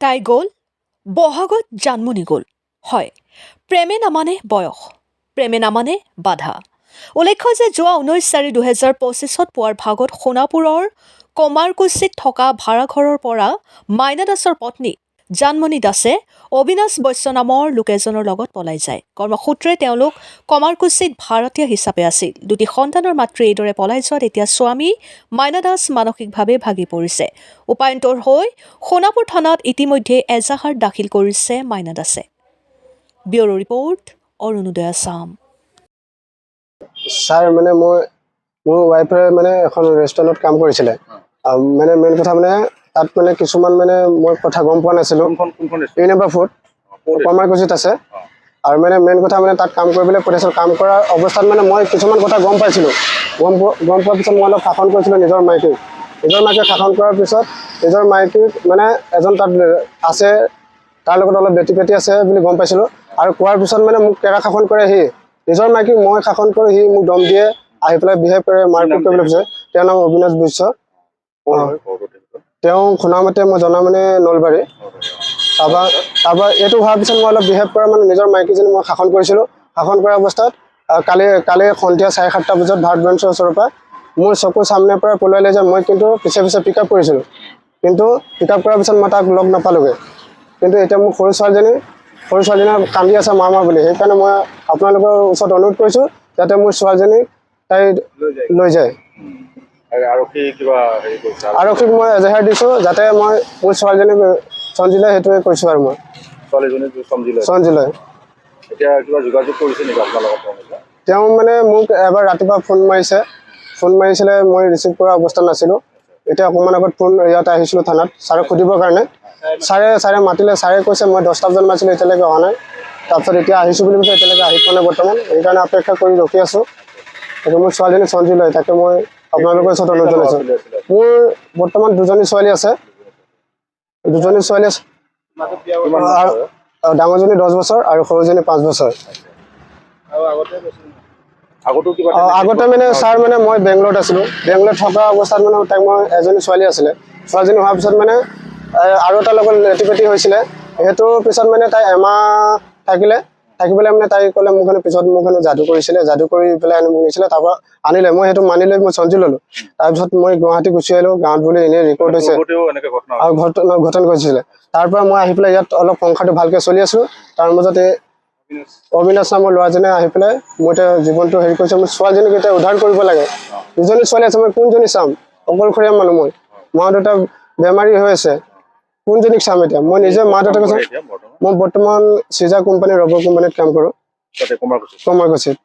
তাই গ'ল বহাগত জানমনি গ'ল হয় প্ৰেমে নামানে বয়স প্ৰেমে নামানে বাধা উল্লেখ্য যে যোৱা 19/4/2025 পুৱাৰ ভাগত সোণাপুৰৰ কমাৰকুছিত থকা ভাড়াঘৰৰ পৰা মাইনা দাসৰ পত্নী জানমনি দাসে অবিনাশ বৈশ্য নামৰ লোক এজনৰ লগত পলাই যায়। কৰ্মসূত্ৰে তেওঁলোক কমাৰকুছিত ভাড়াতীয়া হিচাপে আছিল। দুটি সন্তানৰ মাতৃ এইদৰে পলাই যোৱাত এতিয়া স্বামী মাইনা দাস মানসিকভাৱে ভাগি পৰিছে। উপায়ন্তৰ হৈ সোণাপুৰ থানাত ইতিমধ্যে এজাহাৰ দাখিল কৰিছে মাইনা দাসে। Bureau report Arunodoy Assam. Sir মানে মোৰ ৱাইফে মানে এখন ৰেষ্টুৰেণ্টত কাম কৰিছিলে। মানে মেইন কথা মানে তাত মানে কিছুমান মানে মই কথা গম পোৱা নাছিলোঁ। ইউনিভাৰ ফুড কমাৰকুছিত আছে। আৰু মানে মেইন কথা মানে তাত কাম কৰিবলৈ পঠিয়াইছিলোঁ। কাম কৰা অৱস্থাত মানে মই কিছুমান কথা গম পাইছিলোঁ। গম পোৱাৰ পিছত মই অলপ শাসন কৰিছিলোঁ নিজৰ মাইকীক শাসন কৰাৰ পিছত নিজৰ মাইকীক মানে এজন তাত আছে, তাৰ লগত অলপ বেটি আছে বুলি গম পাইছিলোঁ। আৰু কোৱাৰ পিছত মানে মোক কেৰা শাসন কৰে সি। নিজৰ মাইকীক মই শাসন কৰোঁ, সি মোক দম দিয়ে, আহি পেলাই বিহেভ কৰে, মাৰপিট কৰিবলৈ বিচাৰে। তেওঁৰ নাম অবিনাশ বৈশ্য। তেওঁ শুনা মতে মই জনা মানে নলবাৰী। তাৰপৰা এইটো হোৱাৰ পিছত মই অলপ বিহেভ কৰা মানে নিজৰ মাইকীজনী মই শাসন কৰিছিলোঁ। শাসন কৰা অৱস্থাত কালি সন্ধিয়া 7:30 বজাত ভাৰত বেঞ্চৰ ওচৰৰ পৰা মোৰ চকুৰ সামনেৰ পৰা পলুৱাই লৈ যায়। মই কিন্তু পিছে পিক আপ কৰিছিলোঁ, কিন্তু পিক আপ কৰাৰ পিছত মই তাক লগ নাপালোগৈ। কিন্তু এতিয়া মোক সৰু ছোৱালীজনী কান্দি আছে মা বুলি। সেইকাৰণে মই আপোনালোকৰ ওচৰত অনুৰোধ কৰিছোঁ যাতে মোৰ ছোৱালীজনীক তাই লৈ যায়। আৰক্ষীক মই এজাহাৰ দিছোঁ যাতে মই মোৰ ছোৱালীজনীক সঞ্জিলয়, সেইটোৱে কৈছোঁ। আৰু মই সঞ্জিলয় তেওঁ মানে মোক এবাৰ ৰাতিপুৱা ফোন মাৰিছিলে, মই ৰিচিভ কৰা অৱস্থাত নাছিলোঁ। এতিয়া অকণমান আগত ইয়াতে আহিছিলোঁ থানাত ছাৰক সুধিবৰ কাৰণে। ছাৰে মাতিলে, ছাৰে কৈছে মই 10টা বজাত মাতিছিলোঁ, এতিয়ালৈকে অহা নাই। তাৰপিছত এতিয়া আহিছোঁ বুলি কৈছে, এতিয়ালৈকে আহি পোৱা নাই বৰ্তমান। সেইকাৰণে অপেক্ষা কৰি ৰখি আছোঁ। মোৰ ছোৱালীজনী সঞ্জিলয়, তাকে মই আপোনালোকৰ ওচৰত অনুৰোধ জনাইছোঁ। মোৰ বৰ্তমান দুজনী ছোৱালী আছে। ডাঙৰজনী 10 বছৰ আৰু সৰুজনী 5 বছৰ। আগতে মানে ছাৰ মানে মই বেংগলত আছিলোঁ। বেংগলত থকা অৱস্থাত মানে তাইক মই এজনী ছোৱালী আছিলে। ছোৱালীজনী হোৱাৰ পিছত মানে আৰু এটাৰ লগত লেটি-পেটি হৈছিলে। সেইটোৰ পিছত মানে তাই এমাহ থাকি পেলাই মানে তাই ক'লে মোক পিছত মোক যাদু কৰিছিলে, যাদু কৰি পেলাই মোক নিছিলে। তাৰপৰা আনিলে, মই সেইটো মানি লৈ মই সঞ্জি ল'লোঁ। তাৰপিছত মই গুৱাহাটী গুচি আহিলোঁ। গাঁৱত বুলি এনেই ৰেকৰ্ড হৈছে আৰু ঘটনা ঘটিছিলে। তাৰপৰা মই আহি পেলাই ইয়াত অলপ সংসাৰটো ভালকৈ চলি আছোঁ। তাৰ মাজতে অবিনাশ নামৰ ল'ৰাজনে আহি পেলাই মোৰ এতিয়া জীৱনটো হেৰি কৰিছে। মোৰ ছোৱালীজনীক এতিয়া উদ্ধাৰ কৰিব লাগে। দুজনী ছোৱালী আছে, মই কোনজনী চাম? অকলশৰীয়া মানুহ মই, মা-দেউতা বেমাৰী হৈ আছে, কোনজনীক চাম এতিয়া? মই নিজে মা-দেউতাক চাম। মই বৰ্তমান চিজা কোম্পানী, ৰবৰ কোম্পানীত কাম কৰোঁ, কমাৰকুছিত।